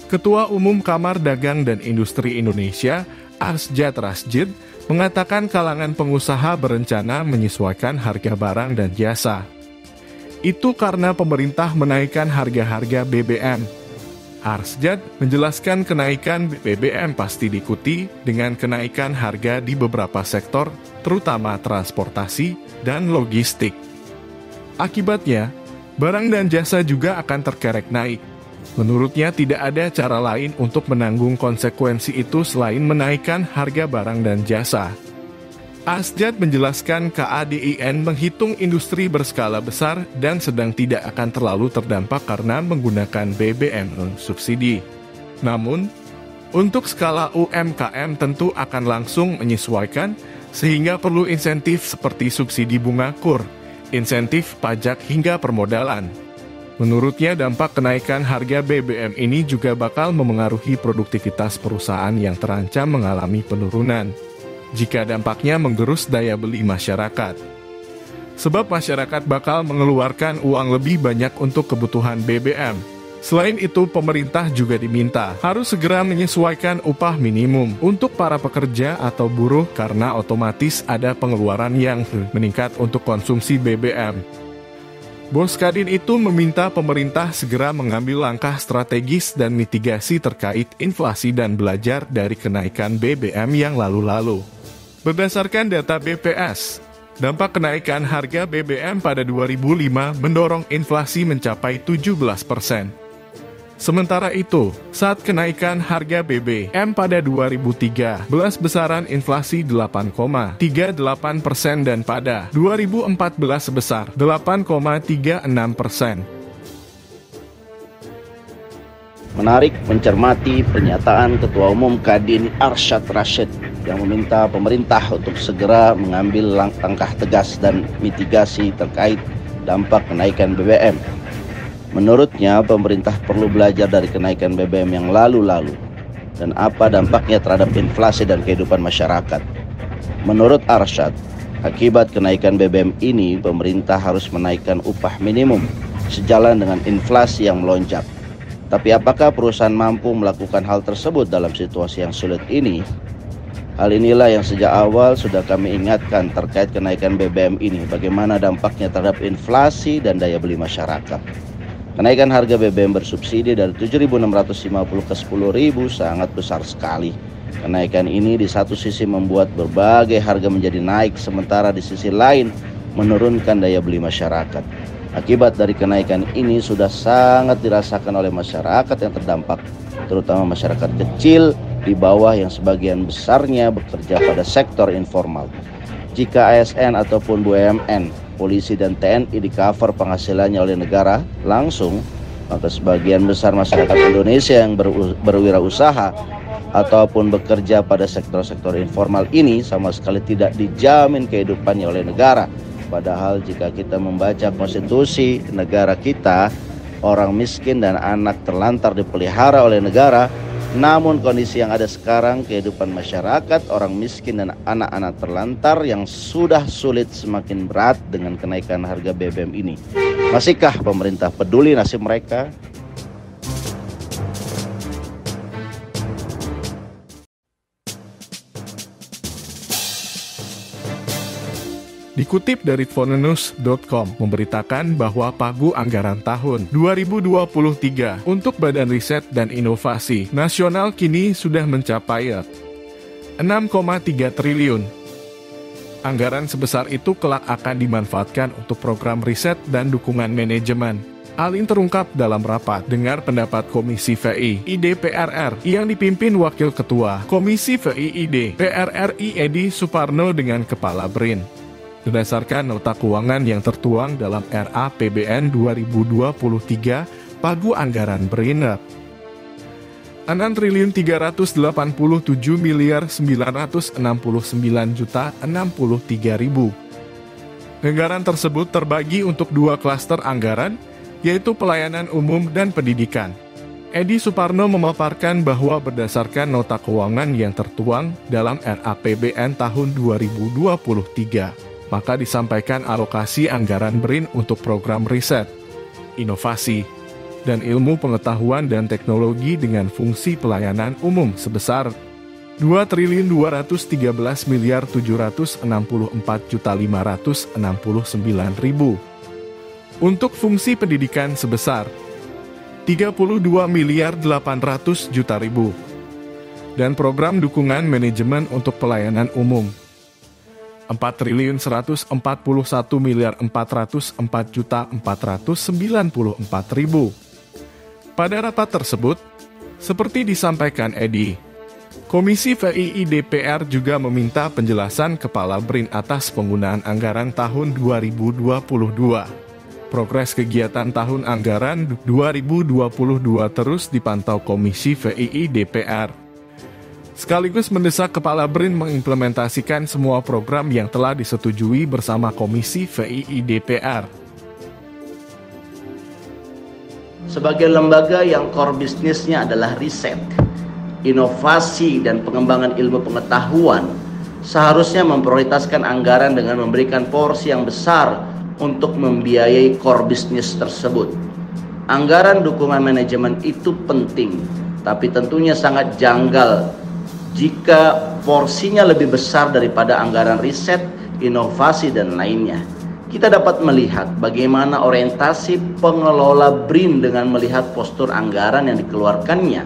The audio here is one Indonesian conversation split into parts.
Ketua Umum Kamar Dagang dan Industri Indonesia, Arsjad Rasjid, mengatakan kalangan pengusaha berencana menyesuaikan harga barang dan jasa. Itu karena pemerintah menaikkan harga-harga BBM. Arsjad menjelaskan kenaikan BBM pasti diikuti dengan kenaikan harga di beberapa sektor, terutama transportasi dan logistik. Akibatnya, barang dan jasa juga akan terkerek naik. Menurutnya tidak ada cara lain untuk menanggung konsekuensi itu selain menaikkan harga barang dan jasa. Arsjad menjelaskan KADIN menghitung industri berskala besar dan sedang tidak akan terlalu terdampak karena menggunakan BBM subsidi. Namun, untuk skala UMKM tentu akan langsung menyesuaikan sehingga perlu insentif seperti subsidi bunga KUR, insentif pajak hingga permodalan. Menurutnya dampak kenaikan harga BBM ini juga bakal memengaruhi produktivitas perusahaan yang terancam mengalami penurunan jika dampaknya menggerus daya beli masyarakat. Sebab masyarakat bakal mengeluarkan uang lebih banyak untuk kebutuhan BBM. Selain itu, pemerintah juga diminta harus segera menyesuaikan upah minimum untuk para pekerja atau buruh karena otomatis ada pengeluaran yang meningkat untuk konsumsi BBM. Bos Kadin itu meminta pemerintah segera mengambil langkah strategis dan mitigasi terkait inflasi dan belajar dari kenaikan BBM yang lalu-lalu. Berdasarkan data BPS, dampak kenaikan harga BBM pada 2005 mendorong inflasi mencapai 17%. Sementara itu, saat kenaikan harga BBM pada 2013, besaran inflasi 8,38% dan pada 2014 sebesar 8,36%. Menarik mencermati pernyataan Ketua Umum Kadin Arsjad Rasjid yang meminta pemerintah untuk segera mengambil langkah tegas dan mitigasi terkait dampak kenaikan BBM. Menurutnya, pemerintah perlu belajar dari kenaikan BBM yang lalu-lalu dan apa dampaknya terhadap inflasi dan kehidupan masyarakat. Menurut Arsjad, akibat kenaikan BBM ini, pemerintah harus menaikkan upah minimum sejalan dengan inflasi yang melonjak. Tapi apakah perusahaan mampu melakukan hal tersebut dalam situasi yang sulit ini? Hal inilah yang sejak awal sudah kami ingatkan terkait kenaikan BBM ini, bagaimana dampaknya terhadap inflasi dan daya beli masyarakat. Kenaikan harga BBM bersubsidi dari 7.650 ke 10.000 sangat besar sekali. Kenaikan ini di satu sisi membuat berbagai harga menjadi naik, sementara di sisi lain menurunkan daya beli masyarakat. Akibat dari kenaikan ini sudah sangat dirasakan oleh masyarakat yang terdampak, terutama masyarakat kecil di bawah yang sebagian besarnya bekerja pada sektor informal. Jika ASN ataupun BUMN, polisi dan TNI di-cover penghasilannya oleh negara langsung, maka sebagian besar masyarakat Indonesia yang berwirausaha ataupun bekerja pada sektor-sektor informal ini sama sekali tidak dijamin kehidupannya oleh negara. Padahal jika kita membaca konstitusi negara kita, orang miskin dan anak terlantar dipelihara oleh negara. Namun kondisi yang ada sekarang, kehidupan masyarakat, orang miskin dan anak-anak terlantar yang sudah sulit semakin berat dengan kenaikan harga BBM ini. Masihkah pemerintah peduli nasib mereka? Dikutip dari Fonenews.com memberitakan bahwa pagu anggaran tahun 2023 untuk Badan Riset dan Inovasi Nasional kini sudah mencapai 6,3 triliun. Anggaran sebesar itu kelak akan dimanfaatkan untuk program riset dan dukungan manajemen. Hal ini terungkap dalam rapat dengar pendapat Komisi VI-ID PRR yang dipimpin Wakil Ketua Komisi VI-ID PRRI Edi Suparno dengan Kepala BRIN. Berdasarkan nota keuangan yang tertuang dalam RAPBN 2023, pagu anggaran BRIN 6.387.969.063.000. Anggaran tersebut terbagi untuk dua klaster anggaran, yaitu pelayanan umum dan pendidikan. Edi Suparno memaparkan bahwa berdasarkan nota keuangan yang tertuang dalam RAPBN tahun 2023, maka disampaikan alokasi anggaran BRIN untuk program riset, inovasi, dan ilmu pengetahuan dan teknologi dengan fungsi pelayanan umum sebesar Rp2.764.569.000. Untuk fungsi pendidikan sebesar Rp32.800.000.000. Dan program dukungan manajemen untuk pelayanan umum Rp4.141.404.494.000. Pada rapat tersebut, seperti disampaikan Edi, Komisi VII DPR juga meminta penjelasan Kepala BRIN atas penggunaan anggaran tahun 2022. Progres kegiatan tahun anggaran 2022 terus dipantau Komisi VII DPR. Sekaligus mendesak Kepala BRIN mengimplementasikan semua program yang telah disetujui bersama Komisi VII DPR. Sebagai lembaga yang core bisnisnya adalah riset, inovasi, dan pengembangan ilmu pengetahuan, seharusnya memprioritaskan anggaran dengan memberikan porsi yang besar untuk membiayai core bisnis tersebut. Anggaran dukungan manajemen itu penting, tapi tentunya sangat janggal jika porsinya lebih besar daripada anggaran riset, inovasi, dan lainnya. Kita dapat melihat bagaimana orientasi pengelola BRIN dengan melihat postur anggaran yang dikeluarkannya.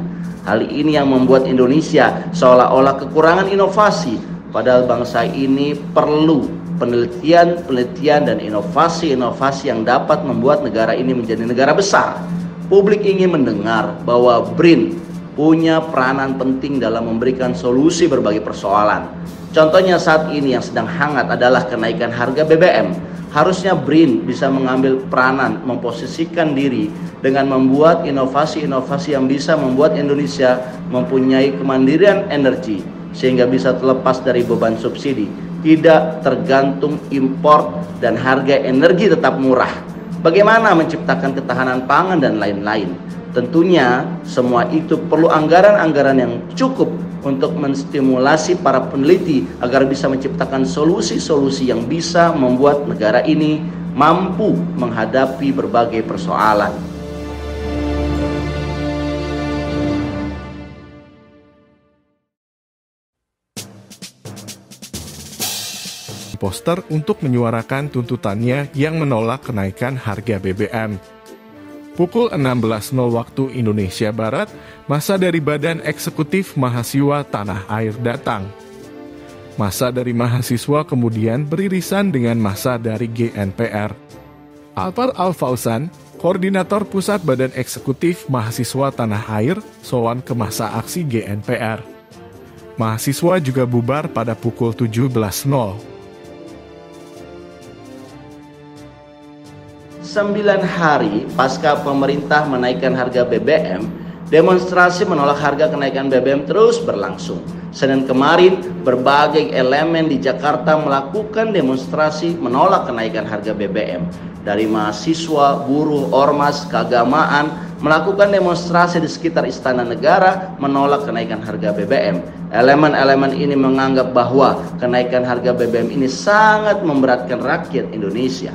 Hal ini yang membuat Indonesia seolah-olah kekurangan inovasi, padahal bangsa ini perlu penelitian dan inovasi-inovasi yang dapat membuat negara ini menjadi negara besar. Publik ingin mendengar bahwa BRIN punya peranan penting dalam memberikan solusi berbagai persoalan. Contohnya saat ini yang sedang hangat adalah kenaikan harga BBM. Harusnya BRIN bisa mengambil peranan, memposisikan diri dengan membuat inovasi-inovasi yang bisa membuat Indonesia mempunyai kemandirian energi sehingga bisa terlepas dari beban subsidi, tidak tergantung impor, dan harga energi tetap murah. Bagaimana menciptakan ketahanan pangan dan lain-lain. Tentunya semua itu perlu anggaran-anggaran yang cukup untuk menstimulasi para peneliti agar bisa menciptakan solusi-solusi yang bisa membuat negara ini mampu menghadapi berbagai persoalan. Poster untuk menyuarakan tuntutannya yang menolak kenaikan harga BBM. Pukul 16.00 waktu Indonesia Barat, massa dari Badan Eksekutif Mahasiswa Tanah Air datang. Massa dari mahasiswa kemudian beririsan dengan massa dari GNPR. Alpar Al-Fauzan, Koordinator Pusat Badan Eksekutif Mahasiswa Tanah Air, sowan ke massa aksi GNPR. Mahasiswa juga bubar pada pukul 17.00. 9 hari pasca pemerintah menaikkan harga BBM, demonstrasi menolak harga kenaikan BBM terus berlangsung. Senin kemarin, berbagai elemen di Jakarta melakukan demonstrasi menolak kenaikan harga BBM. Dari mahasiswa, buruh, ormas, keagamaan, melakukan demonstrasi di sekitar Istana Negara menolak kenaikan harga BBM. Elemen-elemen ini menganggap bahwa kenaikan harga BBM ini sangat memberatkan rakyat Indonesia.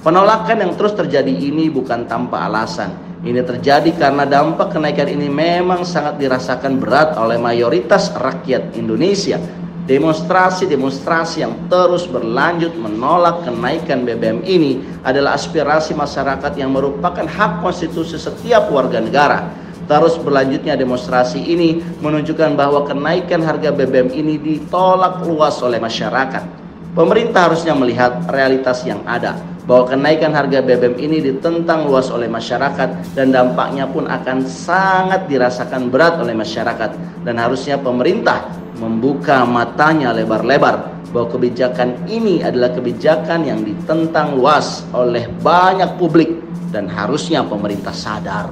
Penolakan yang terus terjadi ini bukan tanpa alasan. Ini terjadi karena dampak kenaikan ini memang sangat dirasakan berat oleh mayoritas rakyat Indonesia. Demonstrasi-demonstrasi yang terus berlanjut menolak kenaikan BBM ini adalah aspirasi masyarakat yang merupakan hak konstitusi setiap warga negara. Terus berlanjutnya demonstrasi ini menunjukkan bahwa kenaikan harga BBM ini ditolak luas oleh masyarakat. Pemerintah harusnya melihat realitas yang ada, bahwa kenaikan harga BBM ini ditentang luas oleh masyarakat dan dampaknya pun akan sangat dirasakan berat oleh masyarakat, dan harusnya pemerintah membuka matanya lebar-lebar bahwa kebijakan ini adalah kebijakan yang ditentang luas oleh banyak publik dan harusnya pemerintah sadar.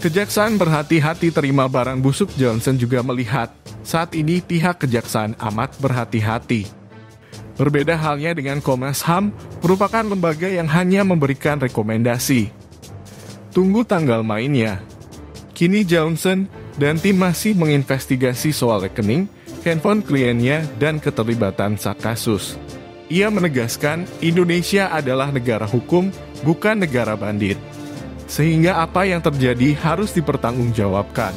Kejaksaan berhati-hati terima barang busuk. Johnson juga melihat saat ini pihak kejaksaan amat berhati-hati. Berbeda halnya dengan Komnas HAM, merupakan lembaga yang hanya memberikan rekomendasi. Tunggu tanggal mainnya. Kini Johnson dan tim masih menginvestigasi soal rekening, handphone kliennya, dan keterlibatan saat kasus. Ia menegaskan Indonesia adalah negara hukum, bukan negara bandit. Sehingga apa yang terjadi harus dipertanggungjawabkan.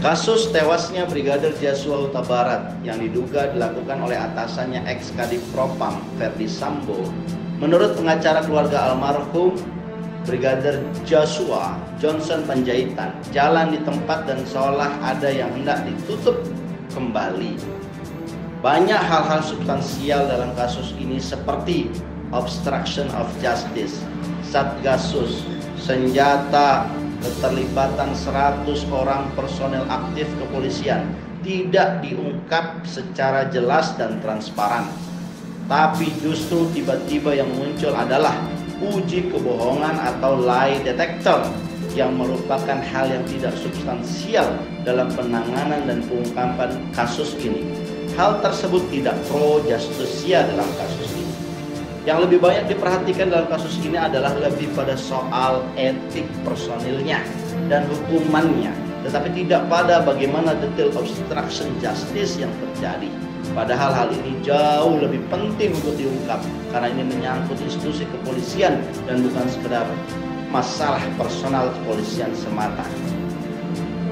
Kasus tewasnya Brigadir Joshua Huta Barat yang diduga dilakukan oleh atasannya ex-Kadif Propam Ferdi Sambo, menurut pengacara keluarga almarhum Brigadir Joshua Johnson Panjaitan, jalan di tempat dan seolah ada yang hendak ditutup kembali. Banyak hal-hal substansial dalam kasus ini seperti obstruction of justice, satgasus, senjata, keterlibatan 100 orang personel aktif kepolisian tidak diungkap secara jelas dan transparan. Tapi justru tiba-tiba yang muncul adalah uji kebohongan atau lie detector yang merupakan hal yang tidak substansial dalam penanganan dan pengungkapan kasus ini. Hal tersebut tidak pro justisia dalam kasus ini. Yang lebih banyak diperhatikan dalam kasus ini adalah lebih pada soal etik personilnya dan hukumannya, tetapi tidak pada bagaimana detail obstruction justice yang terjadi. Padahal hal ini jauh lebih penting untuk diungkap karena ini menyangkut institusi kepolisian dan bukan sekedar masalah personal kepolisian semata.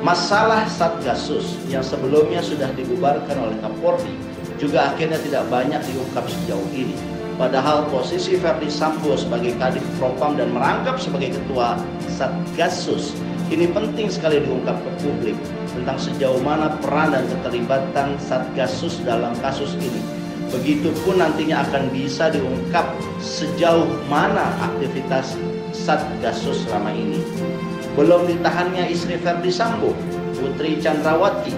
Masalah Satgasus yang sebelumnya sudah dibubarkan oleh Kapolri juga akhirnya tidak banyak diungkap sejauh ini. Padahal posisi Ferdi Sambo sebagai Kadif Propam dan merangkap sebagai Ketua Satgasus ini penting sekali diungkap ke publik tentang sejauh mana peran dan keterlibatan Satgasus dalam kasus ini. Begitupun nantinya akan bisa diungkap sejauh mana aktivitas Satgasus selama ini. Belum ditahannya istri Ferdi Sambo, Putri Chandrawati,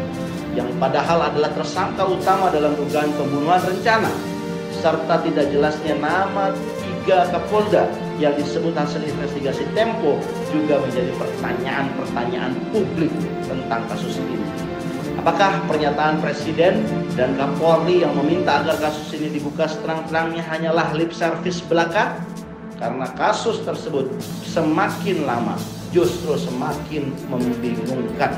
yang padahal adalah tersangka utama dalam dugaan pembunuhan rencana, serta tidak jelasnya nama 3 Kapolda yang disebut hasil investigasi Tempo juga menjadi pertanyaan-pertanyaan publik tentang kasus ini. Apakah pernyataan Presiden dan Kapolri yang meminta agar kasus ini dibuka seterang-terangnya hanyalah lip service belaka? Karena kasus tersebut semakin lama justru semakin membingungkan.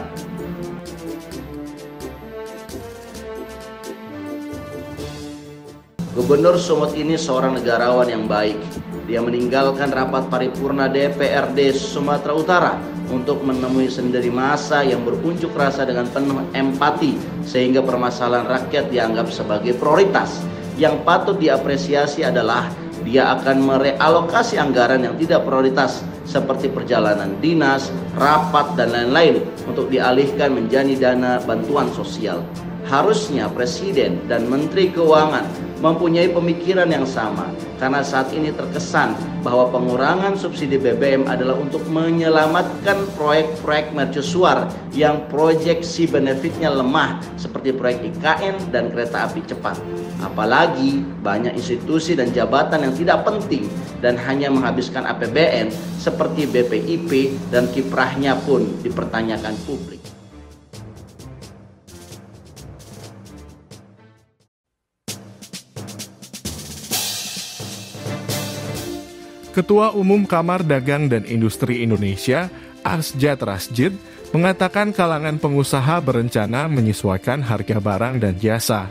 Gubernur Sumut ini seorang negarawan yang baik. Dia meninggalkan rapat paripurna DPRD Sumatera Utara untuk menemui sendiri massa yang berunjuk rasa dengan penuh empati sehingga permasalahan rakyat dianggap sebagai prioritas. Yang patut diapresiasi adalah dia akan merealokasi anggaran yang tidak prioritas seperti perjalanan dinas, rapat, dan lain-lain untuk dialihkan menjadi dana bantuan sosial. Harusnya Presiden dan Menteri Keuangan mempunyai pemikiran yang sama, karena saat ini terkesan bahwa pengurangan subsidi BBM adalah untuk menyelamatkan proyek-proyek mercusuar yang proyeksi benefitnya lemah seperti proyek IKN dan kereta api cepat. Apalagi banyak institusi dan jabatan yang tidak penting dan hanya menghabiskan APBN seperti BPIP dan kiprahnya pun dipertanyakan publik. Ketua Umum Kamar Dagang dan Industri Indonesia, Arsjad Rasjid, mengatakan kalangan pengusaha berencana menyesuaikan harga barang dan jasa.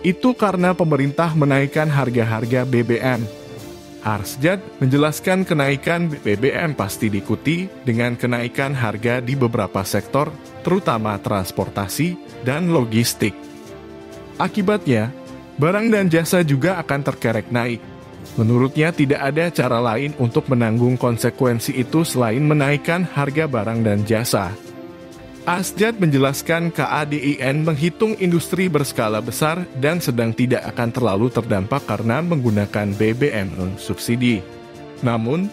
Itu karena pemerintah menaikkan harga-harga BBM. Arsjad menjelaskan kenaikan BBM pasti diikuti dengan kenaikan harga di beberapa sektor, terutama transportasi dan logistik. Akibatnya, barang dan jasa juga akan terkerek naik. Menurutnya tidak ada cara lain untuk menanggung konsekuensi itu selain menaikkan harga barang dan jasa. Arsjad menjelaskan KADIN menghitung industri berskala besar dan sedang tidak akan terlalu terdampak karena menggunakan BBM non-subsidi. Namun,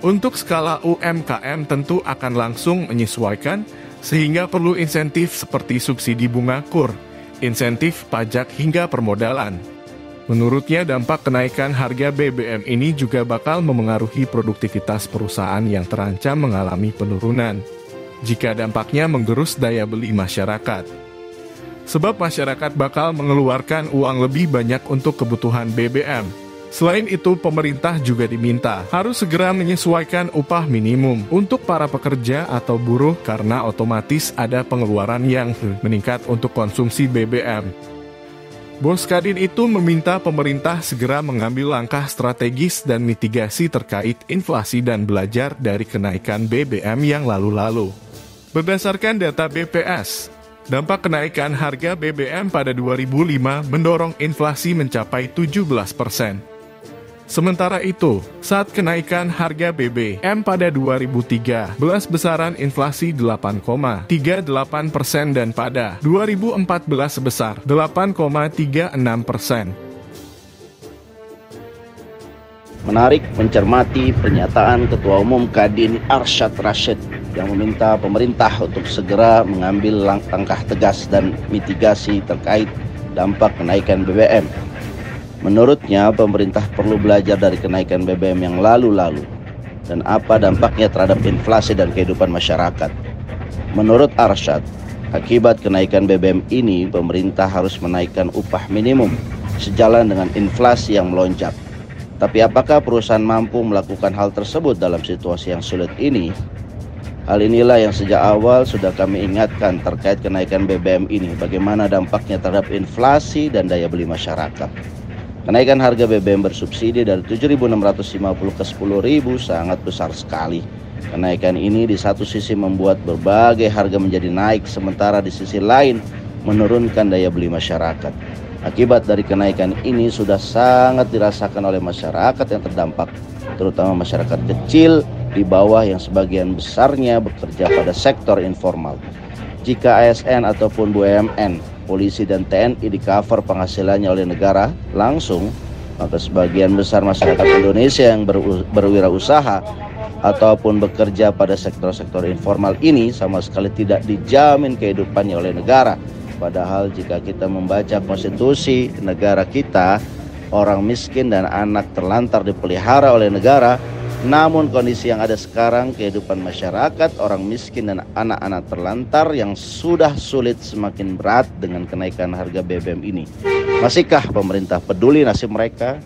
untuk skala UMKM tentu akan langsung menyesuaikan sehingga perlu insentif seperti subsidi bunga KUR, insentif pajak hingga permodalan. Menurutnya dampak kenaikan harga BBM ini juga bakal memengaruhi produktivitas perusahaan yang terancam mengalami penurunan, jika dampaknya menggerus daya beli masyarakat. sebab masyarakat bakal mengeluarkan uang lebih banyak untuk kebutuhan BBM. Selain itu, pemerintah juga diminta harus segera menyesuaikan upah minimum untuk para pekerja atau buruh karena otomatis ada pengeluaran yang meningkat untuk konsumsi BBM. Bos Kadin itu meminta pemerintah segera mengambil langkah strategis dan mitigasi terkait inflasi dan belajar dari kenaikan BBM yang lalu-lalu. Berdasarkan data BPS, dampak kenaikan harga BBM pada 2005 mendorong inflasi mencapai 17%. Sementara itu, saat kenaikan harga BBM pada 2013, besaran inflasi 8,38% dan pada 2014 sebesar 8,36%. Menarik mencermati pernyataan Ketua Umum Kadin Arsyad Rashid yang meminta pemerintah untuk segera mengambil langkah tegas dan mitigasi terkait dampak kenaikan BBM. Menurutnya, pemerintah perlu belajar dari kenaikan BBM yang lalu-lalu dan apa dampaknya terhadap inflasi dan kehidupan masyarakat. Menurut Arsyad, akibat kenaikan BBM ini, pemerintah harus menaikkan upah minimum sejalan dengan inflasi yang melonjak. Tapi apakah perusahaan mampu melakukan hal tersebut dalam situasi yang sulit ini? Hal inilah yang sejak awal sudah kami ingatkan terkait kenaikan BBM ini, bagaimana dampaknya terhadap inflasi dan daya beli masyarakat. Kenaikan harga BBM bersubsidi dari 7.650 ke 10.000 sangat besar sekali. Kenaikan ini di satu sisi membuat berbagai harga menjadi naik, sementara di sisi lain menurunkan daya beli masyarakat. Akibat dari kenaikan ini sudah sangat dirasakan oleh masyarakat yang terdampak, terutama masyarakat kecil di bawah yang sebagian besarnya bekerja pada sektor informal. Jika ASN ataupun BUMN, polisi dan TNI di-cover penghasilannya oleh negara langsung, maka sebagian besar masyarakat Indonesia yang berwirausaha ataupun bekerja pada sektor-sektor informal ini sama sekali tidak dijamin kehidupannya oleh negara. Padahal jika kita membaca konstitusi negara kita, orang miskin dan anak terlantar dipelihara oleh negara. Namun kondisi yang ada sekarang, kehidupan masyarakat, orang miskin dan anak-anak terlantar yang sudah sulit semakin berat dengan kenaikan harga BBM ini. Masihkah pemerintah peduli nasib mereka?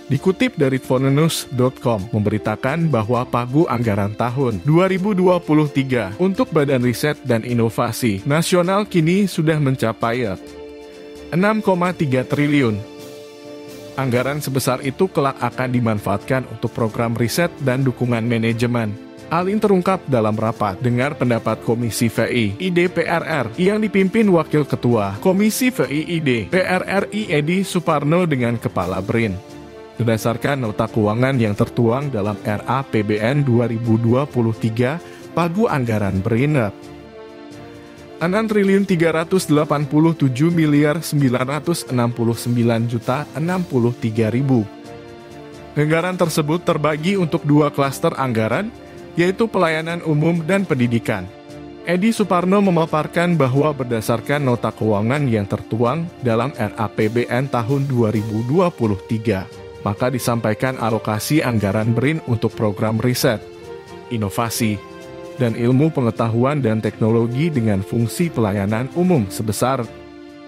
Dikutip dari Fonenus.com memberitakan bahwa pagu anggaran tahun 2023 untuk Badan Riset dan Inovasi Nasional kini sudah mencapai 6,3 triliun. Anggaran sebesar itu kelak akan dimanfaatkan untuk program riset dan dukungan manajemen. Hal ini terungkap dalam rapat dengar pendapat Komisi VI DPR yang dipimpin Wakil Ketua Komisi VI DPR RI Edi Suparno dengan Kepala BRIN. Berdasarkan nota keuangan yang tertuang dalam RAPBN 2023, pagu anggaran BRIN 6.387.969.063.000. Anggaran tersebut terbagi untuk dua klaster anggaran, yaitu pelayanan umum dan pendidikan. Edi Suparno memaparkan bahwa berdasarkan nota keuangan yang tertuang dalam RAPBN tahun 2023, maka disampaikan alokasi anggaran BRIN untuk program riset, inovasi, dan ilmu pengetahuan dan teknologi dengan fungsi pelayanan umum sebesar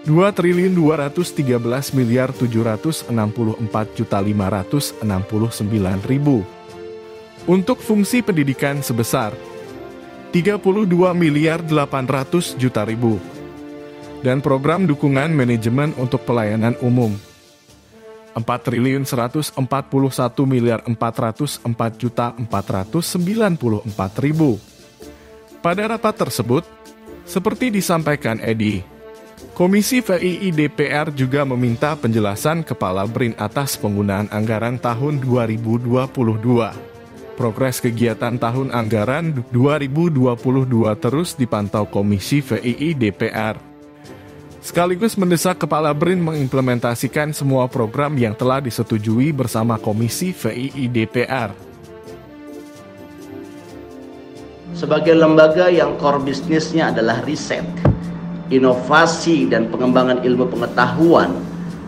Rp2.234.569.000. Untuk fungsi pendidikan sebesar Rp32.800.000.000. Dan program dukungan manajemen untuk pelayanan umum Rp4.141.404.494.000. Pada rapat tersebut, seperti disampaikan Edi, Komisi VI DPR juga meminta penjelasan Kepala BRIN atas penggunaan anggaran tahun 2022. Progres kegiatan tahun anggaran 2022 terus dipantau Komisi VI DPR. Sekaligus mendesak Kepala BRIN mengimplementasikan semua program yang telah disetujui bersama Komisi VI DPR. Sebagai lembaga yang core bisnisnya adalah riset, inovasi, dan pengembangan ilmu pengetahuan,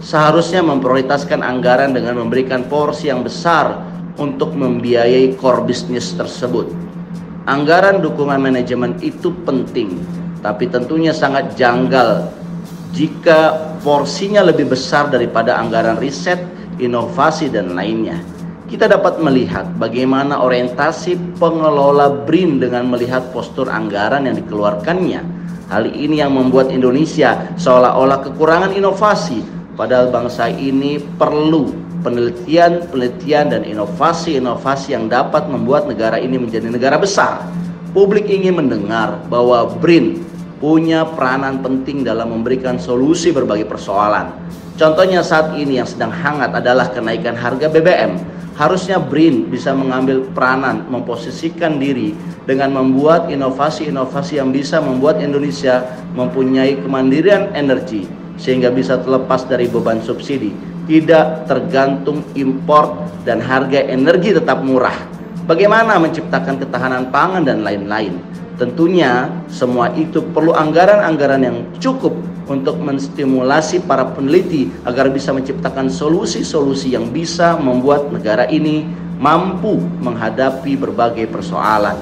seharusnya memprioritaskan anggaran dengan memberikan porsi yang besar untuk membiayai core bisnis tersebut. Anggaran dukungan manajemen itu penting, tapi tentunya sangat janggal jika porsinya lebih besar daripada anggaran riset, inovasi, dan lainnya. Kita dapat melihat bagaimana orientasi pengelola BRIN dengan melihat postur anggaran yang dikeluarkannya. Hal ini yang membuat Indonesia seolah-olah kekurangan inovasi, padahal bangsa ini perlu penelitian dan inovasi-inovasi yang dapat membuat negara ini menjadi negara besar. Publik ingin mendengar bahwa BRIN punya peranan penting dalam memberikan solusi berbagai persoalan. Contohnya saat ini yang sedang hangat adalah kenaikan harga BBM. Harusnya BRIN bisa mengambil peranan, memposisikan diri dengan membuat inovasi-inovasi yang bisa membuat Indonesia mempunyai kemandirian energi sehingga bisa terlepas dari beban subsidi, tidak tergantung impor, dan harga energi tetap murah. Bagaimana menciptakan ketahanan pangan dan lain-lain. Tentunya semua itu perlu anggaran-anggaran yang cukup untuk menstimulasi para peneliti agar bisa menciptakan solusi-solusi yang bisa membuat negara ini mampu menghadapi berbagai persoalan.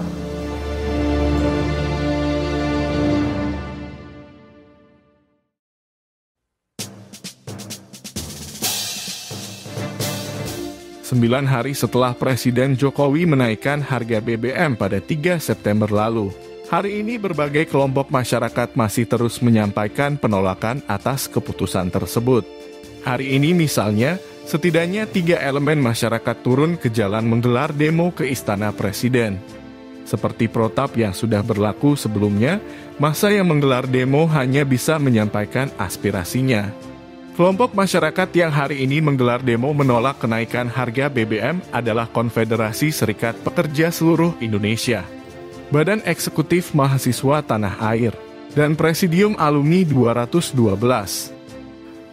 Sembilan hari setelah Presiden Jokowi menaikkan harga BBM pada 3 September lalu, hari ini berbagai kelompok masyarakat masih terus menyampaikan penolakan atas keputusan tersebut. Hari ini misalnya, setidaknya 3 elemen masyarakat turun ke jalan menggelar demo ke Istana Presiden. Seperti protap yang sudah berlaku sebelumnya, massa yang menggelar demo hanya bisa menyampaikan aspirasinya. Kelompok masyarakat yang hari ini menggelar demo menolak kenaikan harga BBM adalah Konfederasi Serikat Pekerja Seluruh Indonesia, Badan Eksekutif Mahasiswa Tanah Air, dan Presidium Alumni 212.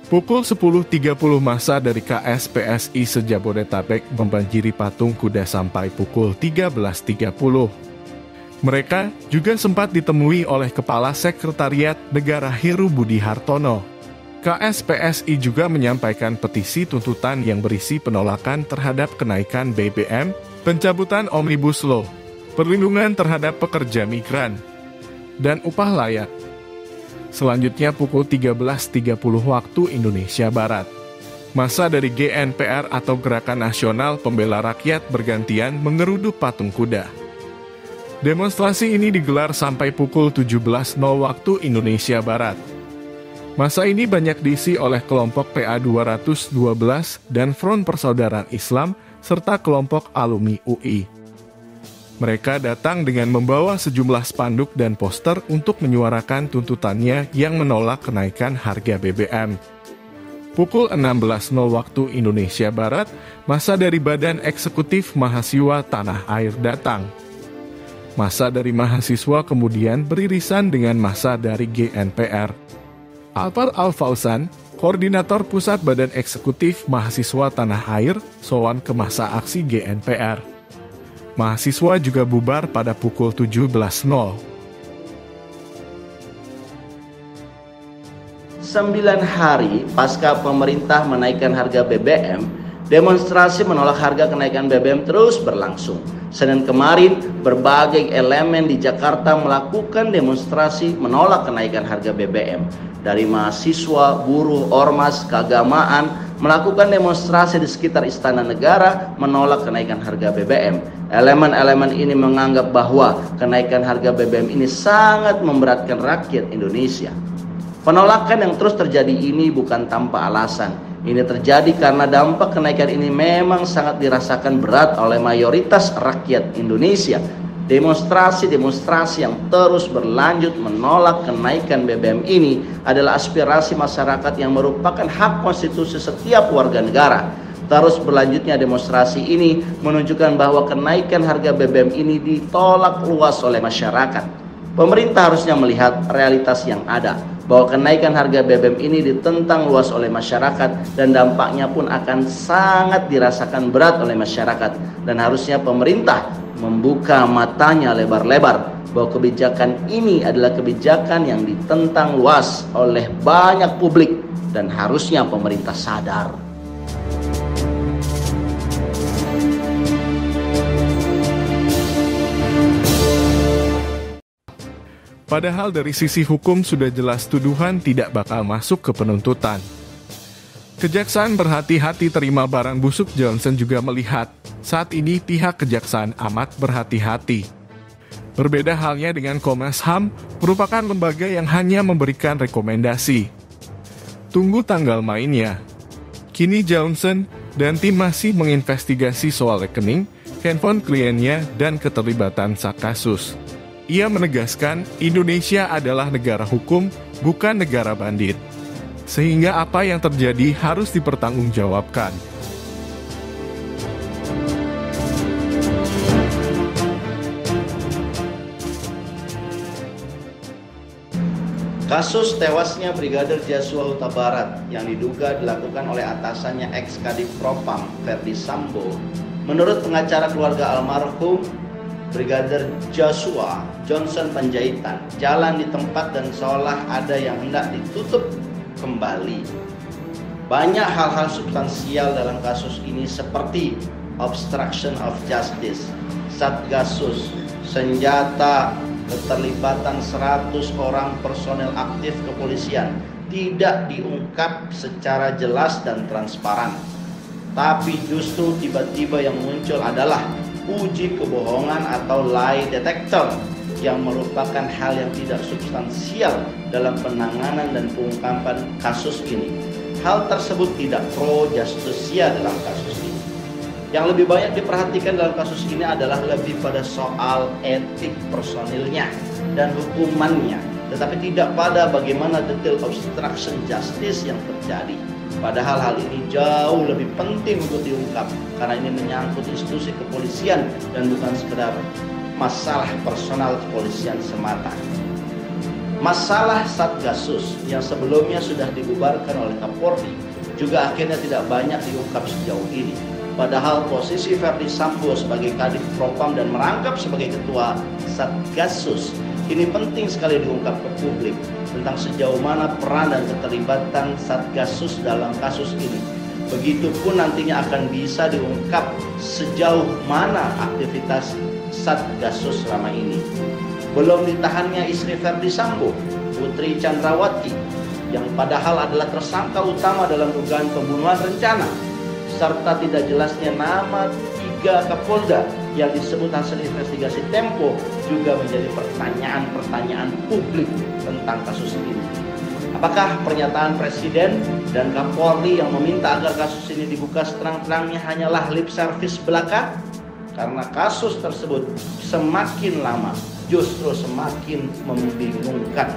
Pukul 10.30 massa dari KSPSI se-Jabodetabek membanjiri patung kuda sampai pukul 13.30. Mereka juga sempat ditemui oleh Kepala Sekretariat Negara Heru Budi Hartono. KSPSI juga menyampaikan petisi tuntutan yang berisi penolakan terhadap kenaikan BBM, pencabutan Omnibus Law, perlindungan terhadap pekerja migran, dan upah layak. Selanjutnya pukul 13.30 waktu Indonesia Barat. Massa dari GNPR atau Gerakan Nasional Pembela Rakyat bergantian mengeruduk patung kuda. Demonstrasi ini digelar sampai pukul 17.00 waktu Indonesia Barat. Masa ini banyak diisi oleh kelompok PA 212 dan Front Persaudaraan Islam serta kelompok alumni UI. Mereka datang dengan membawa sejumlah spanduk dan poster untuk menyuarakan tuntutannya yang menolak kenaikan harga BBM. Pukul 16.00 waktu Indonesia Barat, massa dari Badan Eksekutif Mahasiswa Tanah Air datang. Massa dari mahasiswa kemudian beririsan dengan massa dari GNPR. Alpar Al-Fauzan, Koordinator Pusat Badan Eksekutif Mahasiswa Tanah Air, sowan ke massa aksi GNPR. Mahasiswa juga bubar pada pukul 17.00. 9 hari pasca pemerintah menaikkan harga BBM, demonstrasi menolak harga kenaikan BBM terus berlangsung. Senin kemarin, berbagai elemen di Jakarta melakukan demonstrasi menolak kenaikan harga BBM. Dari mahasiswa, buruh, ormas, keagamaan, melakukan demonstrasi di sekitar Istana Negara menolak kenaikan harga BBM. Elemen-elemen ini menganggap bahwa kenaikan harga BBM ini sangat memberatkan rakyat Indonesia. Penolakan yang terus terjadi ini bukan tanpa alasan. Ini terjadi karena dampak kenaikan ini memang sangat dirasakan berat oleh mayoritas rakyat Indonesia. Demonstrasi-demonstrasi yang terus berlanjut menolak kenaikan BBM ini adalah aspirasi masyarakat yang merupakan hak konstitusi setiap warga negara. Terus berlanjutnya demonstrasi ini menunjukkan bahwa kenaikan harga BBM ini ditolak luas oleh masyarakat. Pemerintah harusnya melihat realitas yang ada, bahwa kenaikan harga BBM ini ditentang luas oleh masyarakat dan dampaknya pun akan sangat dirasakan berat oleh masyarakat. Dan harusnya pemerintah membuka matanya lebar-lebar bahwa kebijakan ini adalah kebijakan yang ditentang luas oleh banyak publik dan harusnya pemerintah sadar. Padahal dari sisi hukum sudah jelas tuduhan tidak bakal masuk ke penuntutan. Kejaksaan berhati-hati terima barang busuk. Johnson juga melihat saat ini pihak kejaksaan amat berhati-hati. Berbeda halnya dengan Komnas HAM, merupakan lembaga yang hanya memberikan rekomendasi. Tunggu tanggal mainnya. Kini Johnson dan tim masih menginvestigasi soal rekening, handphone kliennya, dan keterlibatan sak kasus. Ia menegaskan Indonesia adalah negara hukum, bukan negara bandit. Sehingga apa yang terjadi harus dipertanggungjawabkan. Kasus tewasnya Brigadir Joshua Huta Barat yang diduga dilakukan oleh atasannya ex-Kadif Propam Ferdi Sambo, menurut pengacara keluarga almarhum Brigadir Joshua, Johnson Panjaitan, jalan di tempat dan seolah ada yang hendak ditutup kembali. Banyak hal-hal substansial dalam kasus ini seperti obstruction of justice, satgasus, senjata, keterlibatan 100 orang personel aktif kepolisian tidak diungkap secara jelas dan transparan. Tapi justru tiba-tiba yang muncul adalah uji kebohongan atau lie detector yang merupakan hal yang tidak substansial dalam penanganan dan pengungkapan kasus ini. Hal tersebut tidak pro justisia dalam kasus ini. Yang lebih banyak diperhatikan dalam kasus ini adalah lebih pada soal etik personilnya dan hukumannya, tetapi tidak pada bagaimana detail obstruction justice yang terjadi. Padahal hal ini jauh lebih penting untuk diungkap karena ini menyangkut institusi kepolisian dan bukan sekedar masalah personal kepolisian semata. Masalah Satgasus yang sebelumnya sudah dibubarkan oleh Kapolri juga akhirnya tidak banyak diungkap sejauh ini. Padahal posisi Ferdi Sambo sebagai Kadif Propam dan merangkap sebagai Ketua Satgasus ini penting sekali diungkap ke publik tentang sejauh mana peran dan keterlibatan Satgasus dalam kasus ini. Begitupun nantinya akan bisa diungkap sejauh mana aktivitas Satgasus selama ini. Belum ditahannya istri Ferdi Sambo, Putri Chandrawati, yang padahal adalah tersangka utama dalam dugaan pembunuhan rencana, serta tidak jelasnya nama 3 Kapolda yang disebut hasil investigasi Tempo juga menjadi pertanyaan-pertanyaan publik tentang kasus ini. Apakah pernyataan Presiden dan Kapolri yang meminta agar kasus ini dibuka seterang-terangnya hanyalah lip service belaka? Karena kasus tersebut semakin lama justru semakin membingungkan.